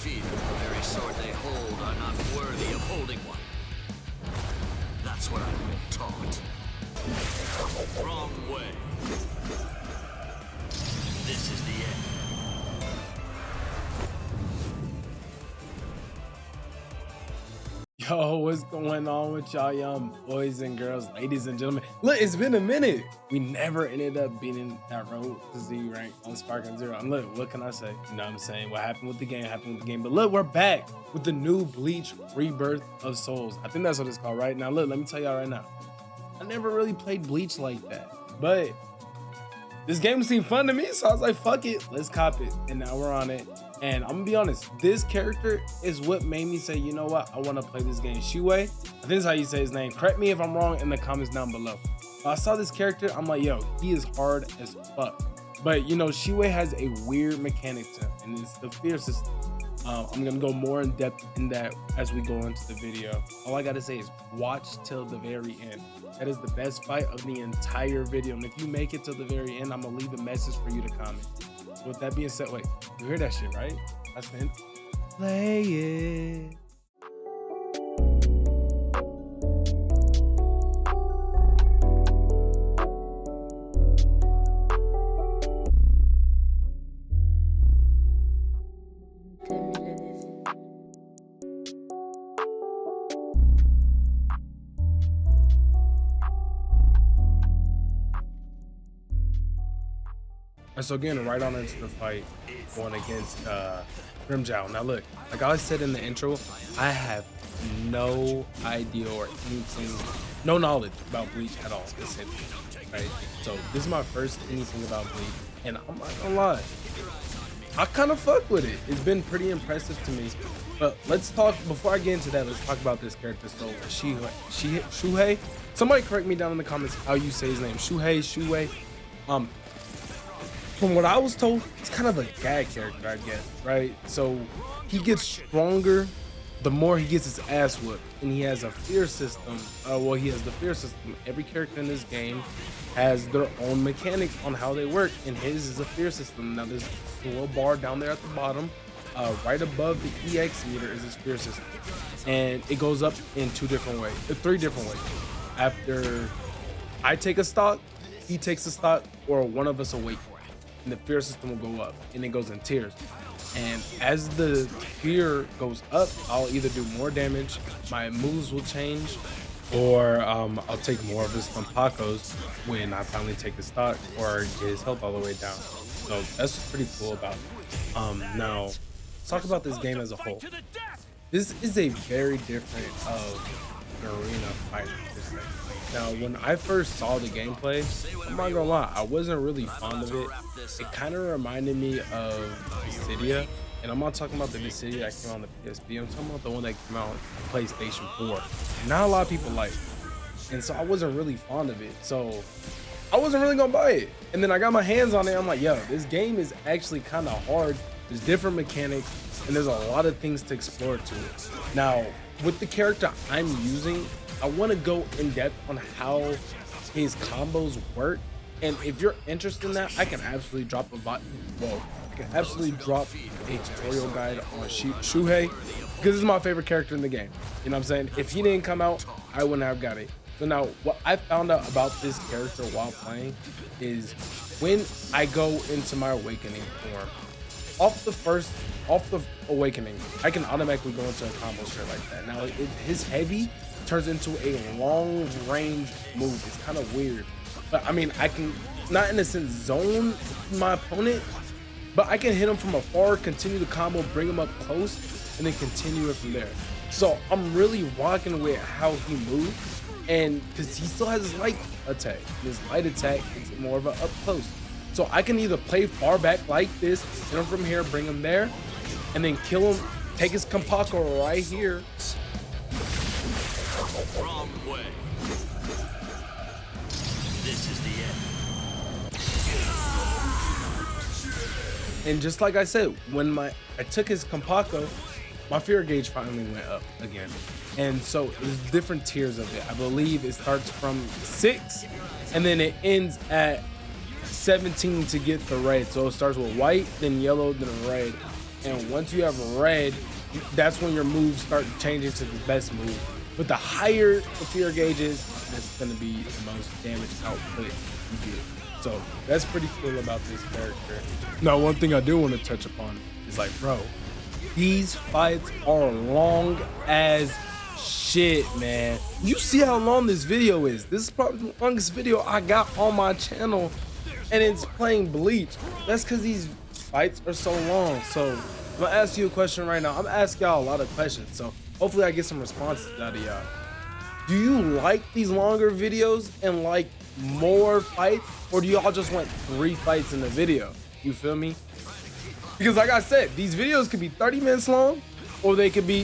fear. The very sword they hold are not worthy of holding one. That's what I've been taught. Wrong way. This is the end. Yo, what's going on with y'all young boys and girls, ladies and gentlemen? Look, it's been a minute. We never ended up beating that road to Z rank on Sparking Zero. And look, what can I say? You know what I'm saying? What happened with the game happened with the game. But look, we're back with the new Bleach Rebirth of Souls. I think that's what it's called, right? Now, look, let me tell y'all right now. I never really played Bleach like that. But this game seemed fun to me, so I was like, fuck it, let's cop it. And now we're on it. And I'm gonna be honest, this character is what made me say, you know what, I want to play this game. Shuhei, I think that's how you say his name. Correct me if I'm wrong in the comments down below. But I saw this character, I'm like, yo, he is hard as fuck. But you know, Shuhei has a weird mechanic to him, and it's the fear system. I'm gonna go more in depth in that as we go into the video. All I gotta say is watch till the very end. That is the best fight of the entire video. And if you make it till the very end, I'm gonna leave a message for you to comment. With that being said, wait, you hear that shit, right? That's the hint. Play it. And so getting right on into the fight, going against Grimjow. Now look, like I said in the intro, I have no idea or anything, no knowledge about Bleach at all, right? So this is my first anything about Bleach, and I'm not gonna lie, I kind of fuck with it. It's been pretty impressive to me. But let's talk, before I get into that, let's talk about this character. So Shuhei, somebody correct me down in the comments how you say his name. Shuhei. From what I was told, it's kind of a gag character, I guess, right? So he gets stronger the more he gets his ass whooped, and he has a fear system. Well, he has the fear system. Every character in this game has their own mechanics on how they work, and his is a fear system. Now there's a little bar down there at the bottom, right above the EX meter is his fear system, and it goes up in three different ways. After I take a stock, he takes a stock, or one of us awake. And the fear system will go up, and it goes in tiers. And as the fear goes up, I'll either do more damage, my moves will change, or I'll take more of his Compacos when I finally take the stock, or get his health all the way down. So that's pretty cool about it. Now, let's talk about this game as a whole. This is a very different arena fighter. Now, when I first saw the gameplay, I'm not gonna lie, I wasn't really fond of it. It kind of reminded me of Dissidia, and I'm not talking about the Dissidia that came out on the PSP. I'm talking about the one that came out on PlayStation 4. Not a lot of people like it, and so I wasn't really fond of it. So I wasn't really gonna buy it. And then I got my hands on it. I'm like, yo, this game is actually kind of hard. There's different mechanics, and there's a lot of things to explore to it. Now, with the character I'm using, I want to go in depth on how his combos work, and if you're interested in that, I can absolutely drop a tutorial guide on Shuhei, because this is my favorite character in the game. You know what I'm saying? If he didn't come out, I wouldn't have got it. So now, what I found out about this character while playing is when I go into my awakening form, off the awakening, I can automatically go into a combo straight like that. Now, his heavy turns into a long range move. It's kind of weird, but I mean, I can not in a sense zone my opponent, but I can hit him from afar, continue the combo, bring him up close, and then continue it from there. So I'm really rocking with how he moves, and because he still has his light attack. His light attack is more of a up close, so I can either play far back like this, hit him from here, bring him there, and then kill him, take his Compako right here. Wrong way. This is the end. And just like I said, when I took his Compako, my fear gauge finally went up again. And so there's different tiers of it. I believe it starts from 6, and then it ends at 17 to get the red. So it starts with white, then yellow, then red, And once you have red, that's when your moves start changing to the best move. But the higher the fear gauge is, that's gonna be the most damage output you get. So that's pretty cool about this character. Now, one thing I do want to touch upon is like, bro, these fights are long as shit, man. You see how long this video is. This is probably the longest video I got on my channel, and it's playing Bleach. That's because these fights are so long. So I'm gonna ask you a question right now. I'm gonna ask y'all a lot of questions, so hopefully I get some responses out of y'all. Do you like these longer videos and like more fights, or do y'all just want 3 fights in the video? You feel me? Because like I said, these videos could be 30 minutes long, or they could be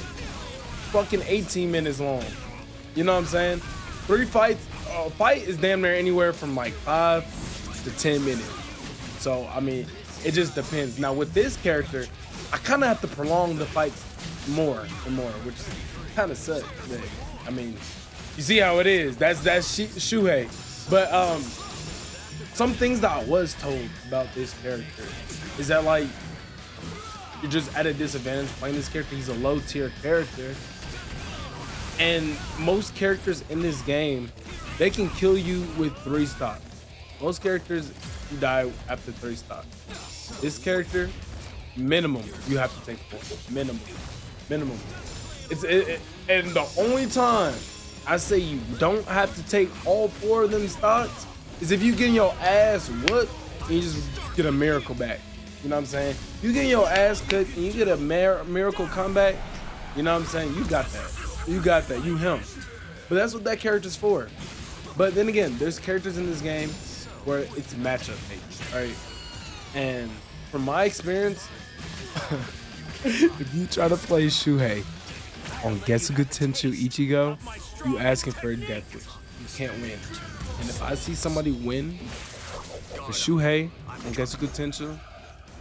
fucking 18 minutes long. You know what I'm saying? 3 fights, a fight is damn near anywhere from like 5 to 10 minutes. So I mean, it just depends. Now with this character, I kind of have to prolong the fights more and more, which kind of sucks. But I mean, you see how it is. That's Shuhei. But some things that I was told about this character is that like you're just at a disadvantage playing this character. He's a low tier character, and most characters in this game, they can kill you with 3 stocks. Most characters, you die after 3 stocks. This character, minimum, you have to take 4. Minimum. And the only time I say you don't have to take all 4 of them stocks is if you getting your ass whooped and you just get a miracle back. You know what I'm saying? You getting your ass cut and you get a miracle comeback. You know what I'm saying? You got that. You got that. You him. But that's what that character's for. But then again, there's characters in this game where it's matchup based, right? And from my experience, if you try to play Shuhei on Getsuga Tenshu Ichigo, you asking for a death wish. You can't win. And if I see somebody win with Shuhei on Getsuga Tenshu,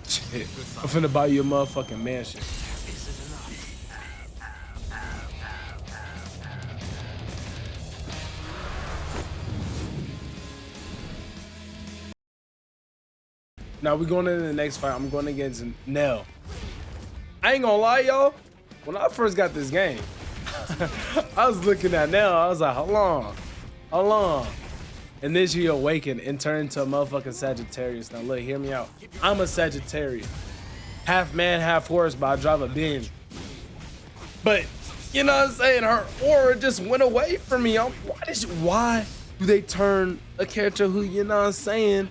shit, I'm finna buy you a motherfucking mansion. Now we going into the next fight. I'm going against Nell. I ain't gonna lie, y'all. When I first got this game, I was looking at Nell. I was like, how long? And then she awakened and turned into a motherfucking Sagittarius. Now look, hear me out. I'm a Sagittarius. Half man, half horse, but I drive a Benz. But, you know what I'm saying? Her aura just went away from me. Why do they turn a character who, you know what I'm saying,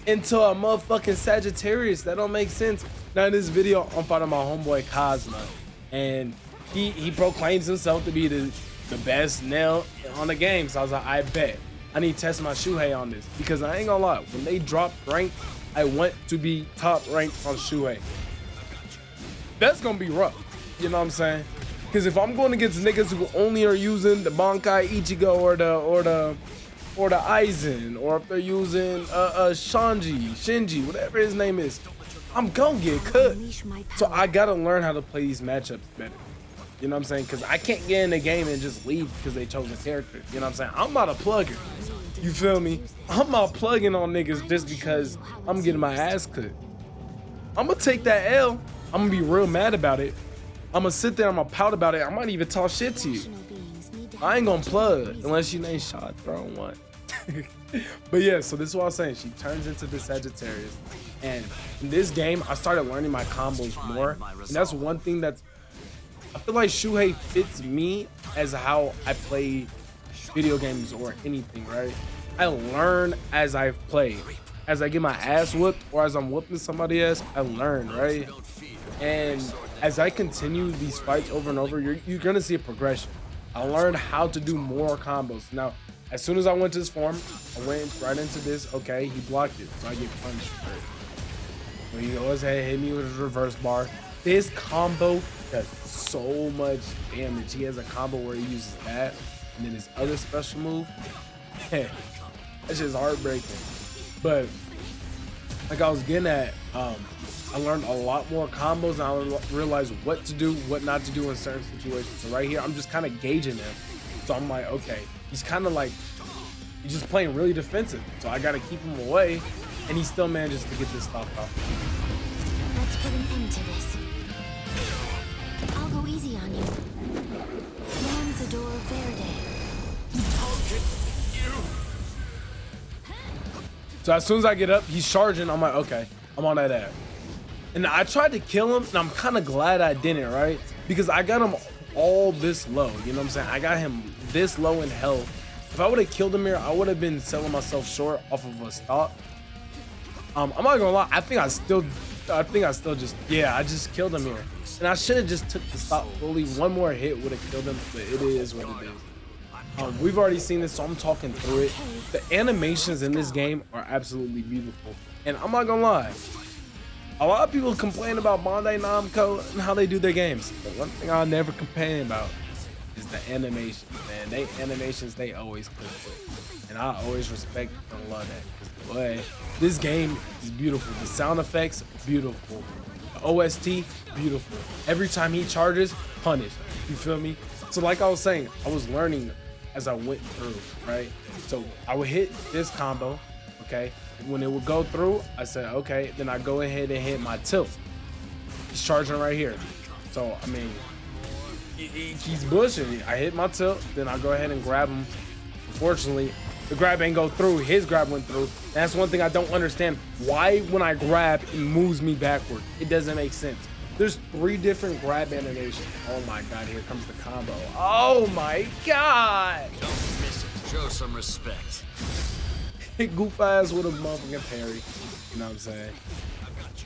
into a motherfucking Sagittarius? That don't make sense. Now in this video, I'm fighting my homeboy Cosmo, and he proclaims himself to be the best Nell on the game. So I was like, I bet I need to test my Shuhei on this, because I ain't gonna lie, when they drop rank, I want to be top ranked on Shuhei. That's gonna be rough, you know what I'm saying? Because if I'm going against niggas who only are using the Bankai Ichigo or the Aizen, or if they're using Shinji, whatever his name is, I'm gonna get cut. So I gotta learn how to play these matchups better. You know what I'm saying? Because I can't get in the game and just leave because they chose a character. You know what I'm saying? I'm not a plugger. You feel me? I'm not plugging on niggas just because I'm getting my ass cut. I'm gonna take that L. I'm gonna be real mad about it. I'm gonna sit there, I'm gonna pout about it. I might even talk shit to you. I ain't gonna plug unless you ain't shot throwing one. But yeah, so this is what I was saying. She turns into the Sagittarius. And in this game, I started learning my combos more. And that's one thing that's, I feel like Shuhei fits me as how I play video games or anything, right? I learn as I play. As I get my ass whooped or as I'm whooping somebody else, I learn, right? And as I continue these fights over and over, you're gonna see a progression. I learned how to do more combos. Now, as soon as I went to this form, I went right into this. Okay, he blocked it, so I get punished for it. So he goes ahead, hit me with his reverse bar. This combo does so much damage. He has a combo where he uses that, and then his other special move. That's just heartbreaking. But like I was getting at, I learned a lot more combos, and I realized what to do, what not to do in certain situations. So right here, I'm just kind of gauging him. So I'm like, okay, he's kind of like, he's just playing really defensive. So I got to keep him away, and he still manages to get this stopped off. Let's put an end to this. Luchador Verde. So as soon as I get up, he's charging. I'm like, okay, I'm on that ass. And I tried to kill him, and I'm kind of glad I didn't, right? Because I got him all this low. You know what I'm saying? I got him this low in health. If I would have killed him here, I would have been selling myself short off of a stock. I'm not gonna lie. I think I still just, yeah, I just killed him here. And I should have just took the stop fully. One more hit would have killed him, but it is what it is. We've already seen this, so I'm talking through it. The animations in this game are absolutely beautiful. And I'm not gonna lie, a lot of people complain about Bandai Namco and how they do their games. But one thing I'll never complain about is the animations, man. They animations, they always click quick. And I always respect and love that. 'Cause, boy, this game is beautiful. The sound effects, beautiful. The OST, beautiful. Every time he charges, punish. You feel me? So like I was saying, I was learning as I went through, right? So I would hit this combo, okay? When it would go through, I said, okay, then I go ahead and hit my tilt. He's charging right here. So, I mean, he's bushing. I hit my tilt, then I go ahead and grab him. Unfortunately, the grab ain't go through. His grab went through. That's one thing I don't understand. Why, when I grab, it moves me backward? It doesn't make sense. There's 3 different grab animations. Oh my God, here comes the combo. Oh my God. Don't miss it. Show some respect. Goof ass with a motherfucking parry. You know what I'm saying?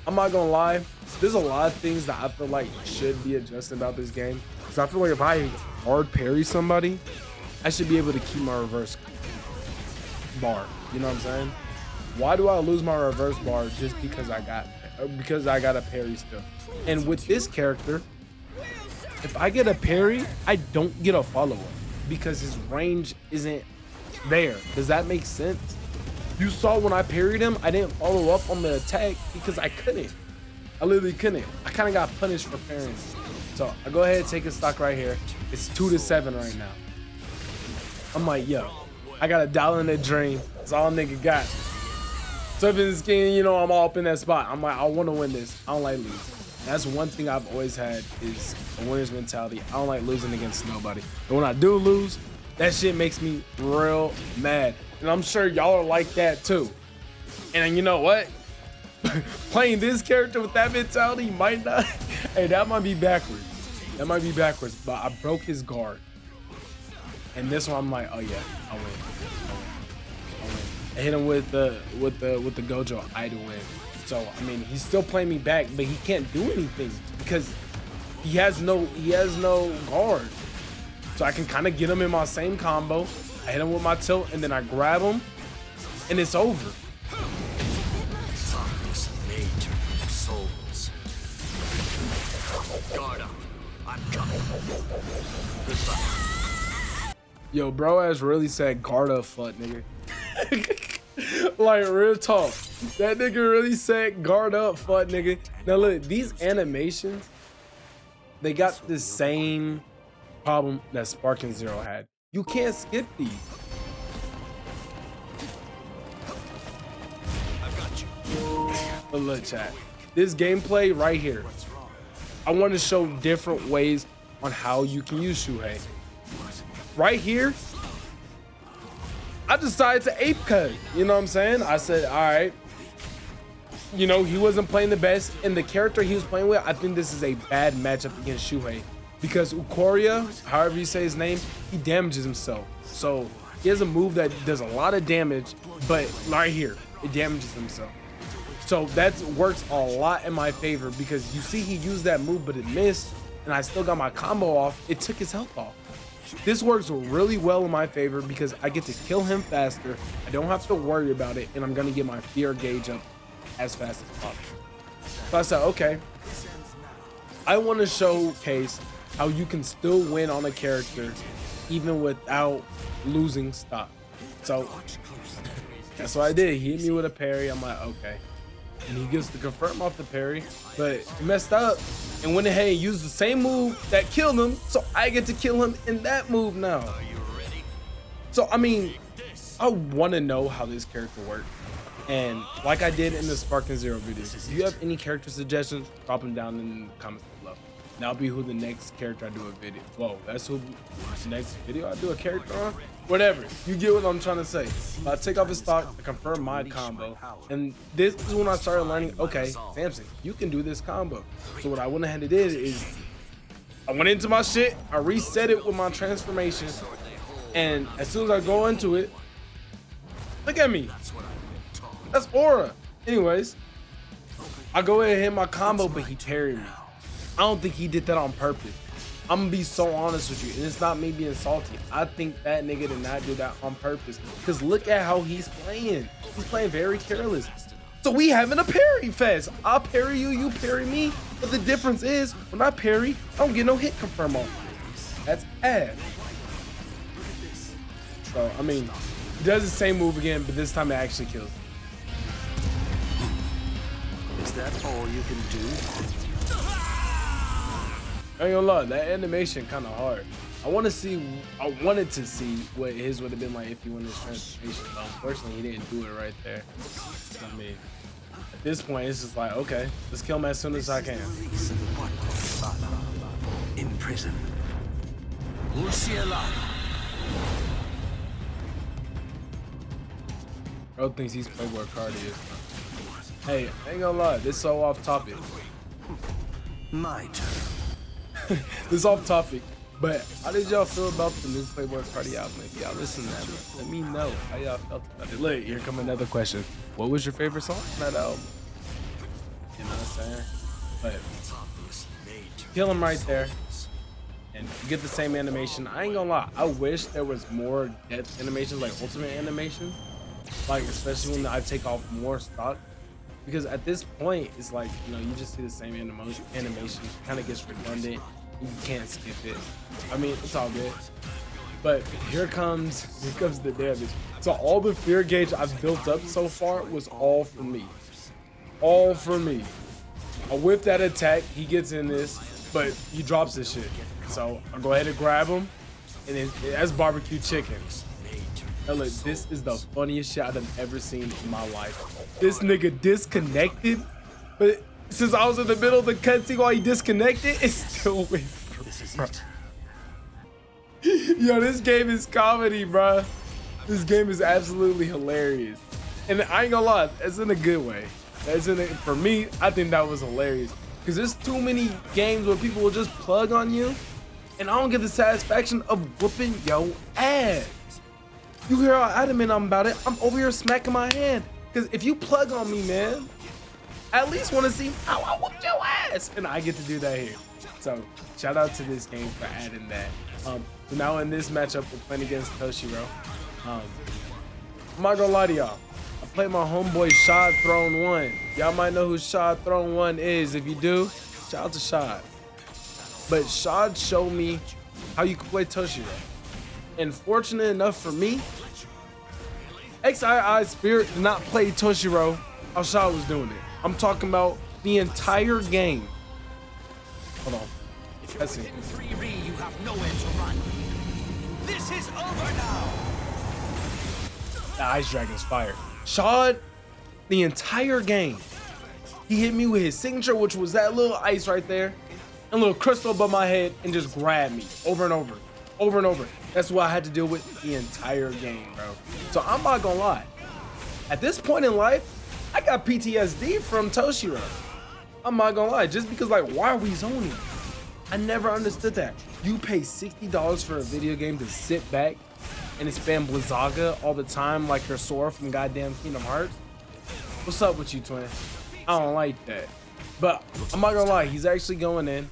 I'm not gonna lie. There's a lot of things that I feel like should be adjusted about this game. Because I feel like if I hard parry somebody, I should be able to keep my reverse bar. You know what I'm saying? Why do I lose my reverse bar just because I got a parry still? And with this character, if I get a parry, I don't get a follow-up because his range isn't there. Does that make sense? You saw when I parried him, I didn't follow up on the attack because I couldn't. I literally couldn't. I kind of got punished for parrying. So I go ahead and take a stock right here. It's 2-7 right now. I'm like, yo, I got a dollar in the drain. That's all nigga got. So if it's game, you know, I'm all up in that spot. I'm like, I want to win this. I don't like losing. That's one thing I've always had is a winner's mentality. I don't like losing against nobody. But when I do lose, that shit makes me real mad. And I'm sure y'all are like that too. And you know what? Playing this character with that mentality might not. Hey, that might be backwards. That might be backwards. But I broke his guard. And this one I'm like, oh yeah, I win. I hit him with the Gojo Idol win. So I mean, he's still playing me back, but he can't do anything because he has no guard. So I can kind of get him in my same combo. I hit him with my tilt, and then I grab him, and it's over. Souls. Guard up. I'm coming. Goodbye. Yo, bro ass really said guard up, fuck nigga. Like real talk. That nigga really said guard up, fuck nigga. Now look, these animations, they got the same problem that Sparking Zero had. You can't skip these. I've got you. But look, chat. This gameplay right here, I want to show different ways on how you can use Shuhei. Right here, I decided to ape cut. You know what I'm saying? I said, all right. You know, he wasn't playing the best, and the character he was playing with, I think this is a bad matchup against Shuhei. Because Ukoria, however you say his name, he damages himself. So he has a move that does a lot of damage, but right here, it damages himself. So that works a lot in my favor because you see he used that move, but it missed, and I still got my combo off. It took his health off. This works really well in my favor because I get to kill him faster. I don't have to worry about it, and I'm gonna get my fear gauge up as fast as possible. So I said, okay, I want to showcase how you can still win on a character even without losing stock. So that's what I did. He hit me with a parry. I'm like, okay. And he gets to confirm off the parry, but he messed up and went ahead and used the same move that killed him. So I get to kill him in that move now. Are you ready? So, I mean, I want to know how this character works. And like I did in the Sparking Zero videos, if you have any character suggestions, drop them down in the comments below. That'll be who the next character I do a video. Whoa, that's who the next video I do a character on? Whatever. You get what I'm trying to say. I take off his stock, I confirm my combo. And this is when I started learning, okay, Samson, you can do this combo. So what I went ahead and did is I went into my shit, I reset it with my transformation, and as soon as I go into it, look at me. That's aura. Anyways, I go ahead and hit my combo, but he parried me. I don't think he did that on purpose. I'm gonna be so honest with you, and it's not me being salty. I think that nigga did not do that on purpose, because look at how he's playing. He's playing very careless. So we having a parry fest. I'll parry you, you parry me. But the difference is, when I parry, I don't get no hit confirm off. That's ass. So, I mean, he does the same move again, but this time it actually kills. Is that all you can do? I ain't gonna lie, that animation kind of hard. I wanted to see what his would have been like if he won his transformation, but unfortunately he didn't do it right there. I mean, at this point it's just like, okay, let's kill him as soon as I can. In prison. Bro thinks he's Playboy Cardi is. Hey, I ain't gonna lie, this is so off topic. My turn. This is off topic. But how did y'all feel about the new Playboy Cardi album? If y'all listen to that, let me know how y'all felt about it. Look, here come another question. What was your favorite song on that album? You know what I'm saying? But kill him right there. And you get the same animation. I ain't gonna lie, I wish there was more depth animations, like ultimate animation. Like, especially when I take off more stock. Because at this point, it's like, you know, you just see the same animation. It kind of gets redundant. You can't skip it. I mean, it's all good. But here comes the damage. So all the fear gauge I've built up so far was all for me. All for me. I whip that attack, he gets in this, but he drops this shit. So I'll go ahead and grab him, and then that's barbecue chicken. Now look, this is the funniest shit I've ever seen in my life. This nigga disconnected, but since I was in the middle of the cutscene while he disconnected, it's still with me. Yo, this game is comedy, bro. This game is absolutely hilarious. And I ain't gonna lie, it's in a good way. For me, I think that was hilarious. Because there's too many games where people will just plug on you, and I don't get the satisfaction of whooping your ass. You hear how adamant I'm about it, I'm over here smacking my hand. Because if you plug on me, man, I at least want to see how I whooped your ass. And I get to do that here. So shout out to this game for adding that. So now in this matchup, we're playing against Toshiro. I'm not gonna lie to y'all. I played my homeboy Shad Throne 1. Y'all might know who Shad Throne 1 is. If you do, shout out to Shad. But Shad showed me how you can play Toshiro. And fortunate enough for me, XII Spirit did not play Toshiro how Shad was doing it. I'm talking about the entire game. Hold on. Let's see. You have nowhere to run. This is over now. The Ice Dragon's fire. Shad, the entire game, he hit me with his signature, which was that little ice right there, and a little crystal above my head, and just grabbed me over and over, over and over. That's what I had to deal with the entire game, bro. So I'm not gonna lie. At this point in life, I got PTSD from Toshiro. I'm not gonna lie, just because, like, why are we zoning? I never understood that. You pay $60 for a video game to sit back and spam Blizzaga all the time like your Sora from goddamn Kingdom Hearts? What's up with you, twin? I don't like that. But I'm not gonna lie, he's actually going in.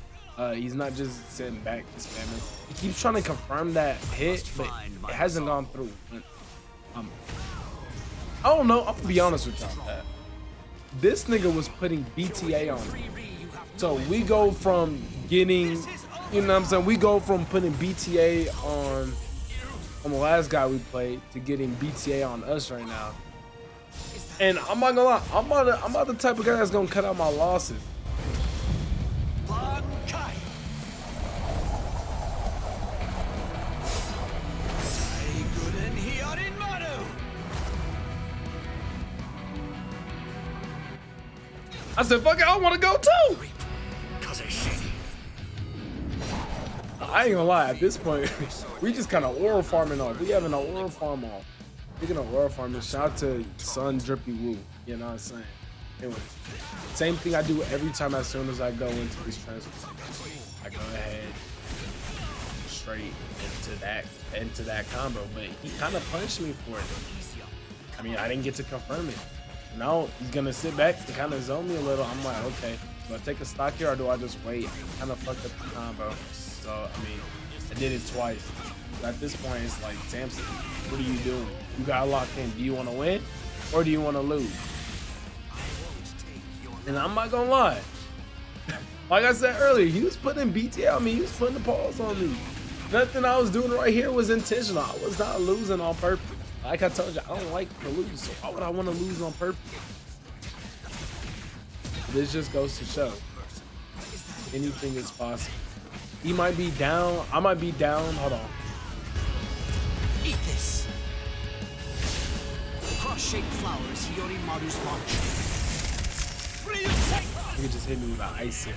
He's not just sitting back and spamming. He keeps trying to confirm that hit, but it hasn't gone through. I don't know, I'm gonna be honest with y'all. This nigga was putting BTA on me. So we go from getting, you know what I'm saying? We go from putting BTA on the last guy we played to getting BTA on us right now. And I'm not gonna lie, I'm not the type of guy that's gonna cut out my losses. I said, fuck it, I wanna go too. I ain't gonna lie, at this point, we just kind of oral farming off. We having an oral farm off. Speaking of oral farming, shout out to Sun Drippy Woo. You know what I'm saying? Anyway, same thing I do every time as soon as I go into this transfer. I go ahead straight into that combo, but he kind of punched me for it. I mean, I didn't get to confirm it. Now he's gonna sit back and kind of zone me a little. I'm like, okay, do I take a stock here or do I just wait? Kind of fucked up the combo. So I mean, I did it twice. But at this point, it's like, Samson, what are you doing? You got locked in. Do you want to win or do you want to lose? And I'm not gonna lie. Like I said earlier, he was putting BT on me. He was putting the pause on me. Nothing I was doing right here was intentional. I was not losing on purpose. Like I told you, I don't like to lose, so why would I want to lose on purpose? This just goes to show anything is possible. He might be down. I might be down. Hold on. Eat this. Cross-shaped flowers, Yorimaru's march. You just hit me with an ice here.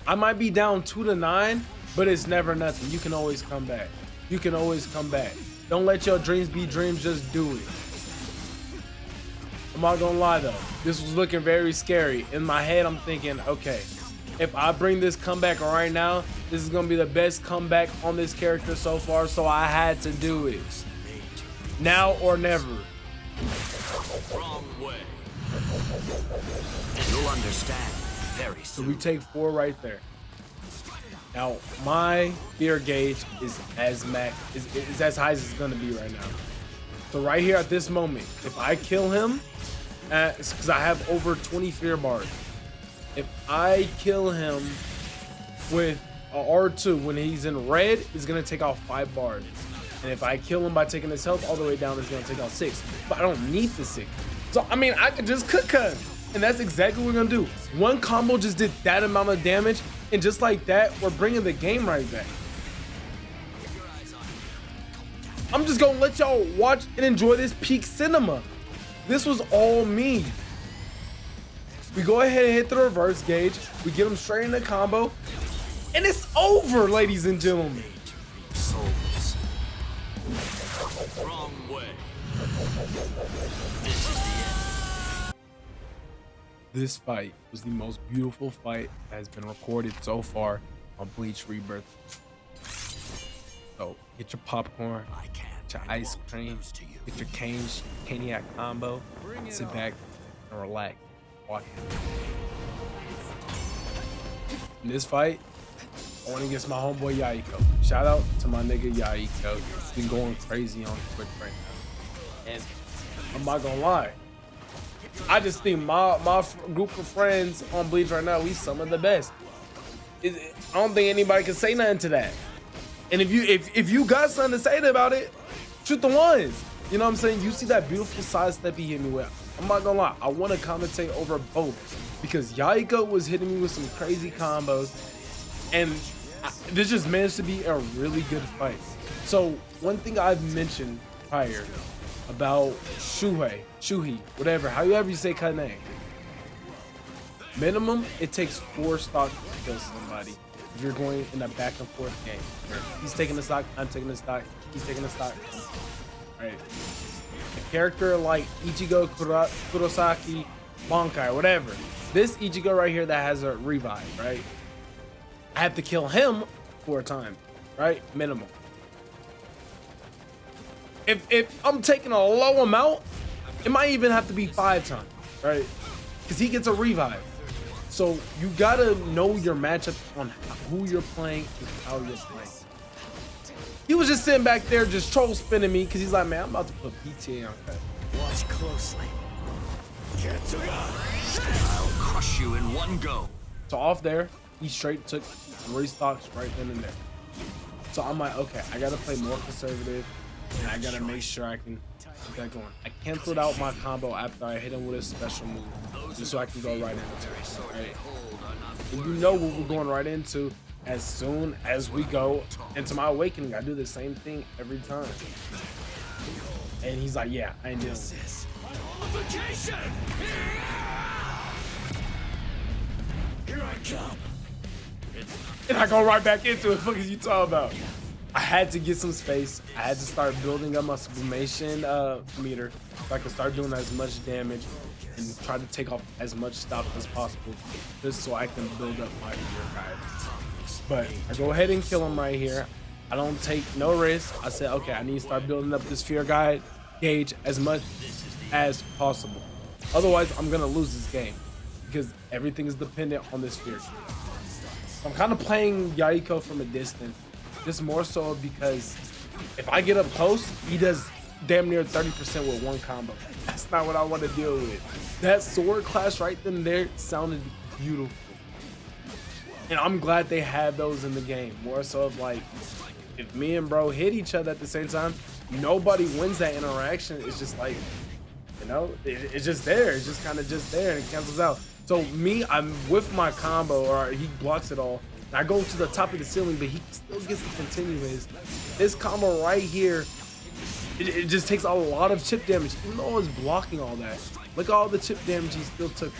I might be down 2-9, but it's never nothing. You can always come back. You can always come back. Don't let your dreams be dreams. Just do it. I'm not gonna lie though. This was looking very scary. In my head, I'm thinking, okay, if I bring this comeback right now, this is gonna be the best comeback on this character so far. So I had to do it. Now or never. Wrong way. You'll understand very soon. So we take 4 right there. Now my fear gauge is as as high as it's gonna be right now. So right here at this moment, if I kill him, because I have over 20 fear bars. If I kill him with a R2 when he's in red, it's gonna take off 5 bars. And if I kill him by taking his health all the way down, it's gonna take out 6. But I don't need the 6. So I mean, I could just cut him. And that's exactly what we're gonna do. One combo just did that amount of damage, and just like that, we're bringing the game right back. I'm just gonna let y'all watch and enjoy this peak cinema. This was all me. We go ahead and hit the reverse gauge. We get him straight in the combo, and it's over, ladies and gentlemen. Souls. Wrong way. This is the end. This fight was the most beautiful fight that has been recorded so far on Bleach Rebirth. So get your popcorn, get your ice cream, get your Caniac combo, sit back and relax. Watch it. In this fight, I went against my homeboy Yaiko. Shout out to my nigga Yaiko. He's been going crazy on Twitch right now. And I'm not gonna lie, I just think my group of friends on Bleach right now, we some of the best. I don't think anybody can say nothing to that. And if you got something to say about it, shoot the ones. You know what I'm saying? You see that beautiful side step he hit me with. I'm not gonna lie, I want to commentate over both because Yaiko was hitting me with some crazy combos, and this just managed to be a really good fight. So one thing I've mentioned prior about Shuhei, whatever, however you say her name. Minimum, it takes 4 stocks to kill somebody if you're going in a back and forth game. He's taking the stock, I'm taking the stock, he's taking the stock. Right. A character like Ichigo, Kurosaki, Bankai, whatever. This Ichigo right here that has a revive, right? I have to kill him 4 times, right? Minimum. If I'm taking a low amount, it might even have to be 5 times, right? Because he gets a revive. So you gotta know your matchup on who you're playing and how you're playing. He was just sitting back there just troll spinning me because he's like, man, I'm about to put PTA on that. Watch closely. I'll crush you in one go. So off there, he straight took 3 stocks right then and there. So I'm like, okay, I gotta play more conservative, and I gotta make sure I can keep that going. I canceled out my combo after I hit him with a special move, just so I can go right into it. Right? And you know what we're going right into as soon as we go into my awakening. I do the same thing every time. And he's like, yeah, I ain't dealing with this. Here I come. It's And I go right back into it. What is you talking about? I had to get some space. I had to start building up my sublimation meter so I could start doing as much damage and try to take off as much stuff as possible just so I can build up my fear guide. But I go ahead and kill him right here. I don't take no risk. I said, okay, I need to start building up this fear guide gauge as much as possible. Otherwise, I'm gonna lose this game because everything is dependent on this fear. I'm kind of playing Yaiko from a distance, just more so because if I get up close, he does damn near 30% with one combo. That's not what I want to deal with. That sword clash right then there sounded beautiful. And I'm glad they had those in the game. More so of like, if me and bro hit each other at the same time, nobody wins that interaction. It's just like, you know, it's just there. It's just kind of just there and it cancels out. So me, I'm with my combo, or he blocks it all. And I go to the top of the ceiling, but he still gets to continue his. This combo right here, it just takes a lot of chip damage, even though it's blocking all that. Look at all the chip damage he still took.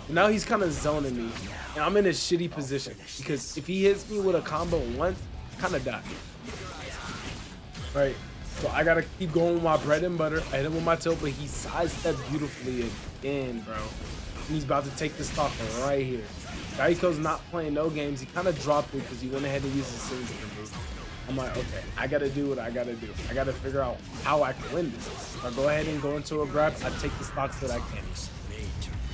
And now he's kind of zoning me, and I'm in a shitty position because if he hits me with a combo once, I kind of die. Right? So I gotta keep going with my bread and butter. I hit him with my tilt, but he sidestepped beautifully again, bro. And he's about to take this stock right here. Yaiko's not playing no games. He kind of dropped it because he went ahead and used his signature move. I'm like, okay, I gotta do what I gotta do. I gotta figure out how I can win this. So I go ahead and go into a grab. I take the stocks that I can.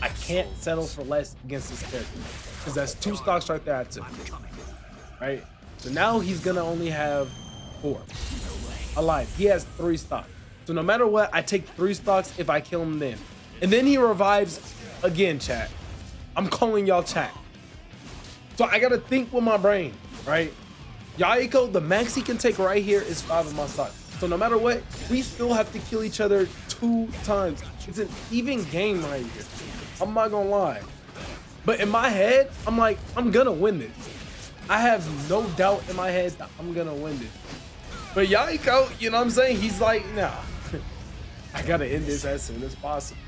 I can't settle for less against this character because that's 2 stocks right there I took. Right? So now he's gonna only have 4 alive. He has 3 stocks. So no matter what, I take 3 stocks if I kill him then. And then he revives again, chat. I'm calling y'all chat. So I gotta think with my brain, right? Yaiko, the max he can take right here is 5 of my stocks. So no matter what, we still have to kill each other 2 times. It's an even game right here. I'm not gonna lie. But in my head, I'm like, I'm gonna win this. I have no doubt in my head that I'm gonna win this. But Yaiko, you know what I'm saying? He's like, nah, I gotta end this as soon as possible.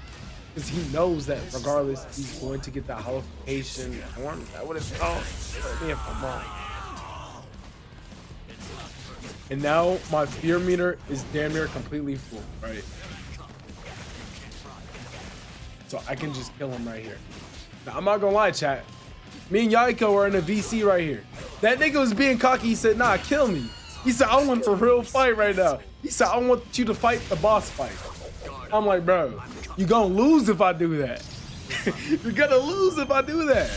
Because he knows that regardless, he's going to get that holification horn. Is that what it's called? Correct me if I'm wrong. And now my fear meter is damn near completely full, right? So I can just kill him right here. Now, I'm not gonna lie, chat. Me and Yaiko are in a VC right here. That nigga was being cocky. He said, nah, kill me. He said, I want a real fight right now. He said, I want you to fight the boss fight. I'm like, bro, you gonna lose if I do that. You're gonna lose if I do that.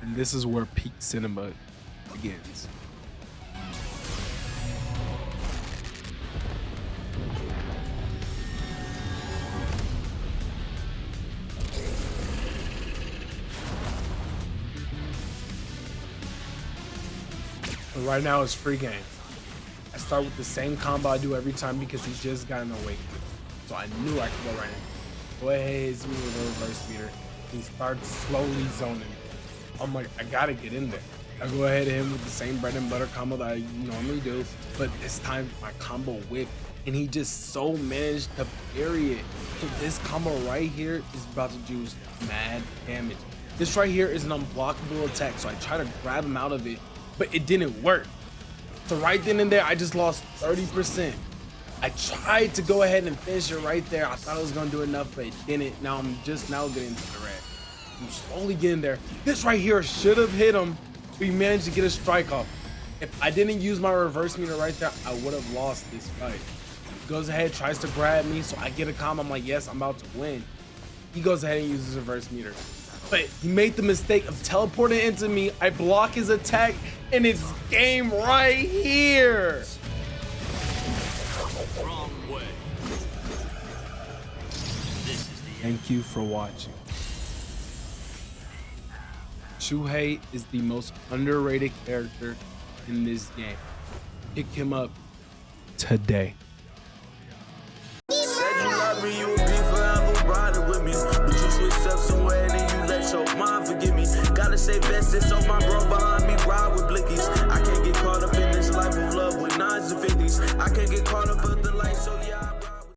And this is where peak cinema begins. Right now it's free game. I start with the same combo I do every time because he just got an awakening. So I knew I could go right in. Go ahead, hits me with a reverse meter. He starts slowly zoning me. I'm like, I gotta get in there. I go ahead and hit him with the same bread and butter combo that I normally do, but this time my combo whipped and he just so managed to parry it. So this combo right here is about to do mad damage. This right here is an unblockable attack, so I try to grab him out of it, but it didn't work. So right then and there, I just lost 30%. I tried to go ahead and finish it right there. I thought I was gonna do enough, but it didn't. Now I'm just now getting to the red. I'm slowly getting there. This right here should have hit him. We managed to get a strike off. If I didn't use my reverse meter right there, I would have lost this fight. He goes ahead, tries to grab me, so I get a combo. I'm like, yes, I'm about to win. He goes ahead and uses his reverse meter. But he made the mistake of teleporting into me. I block his attack, and it's game right here. Wrong way. Thank you for watching. Shuhei is the most underrated character in this game. Pick him up today. Said you love me, you would be forever riding with me. But you switched up somewhere, then you let your mind forgive me. Gotta stay vested, so my bro behind me ride with blickies. I can't get caught up in this life of love with 9s and 50s. I can't get caught up in the light, so yeah.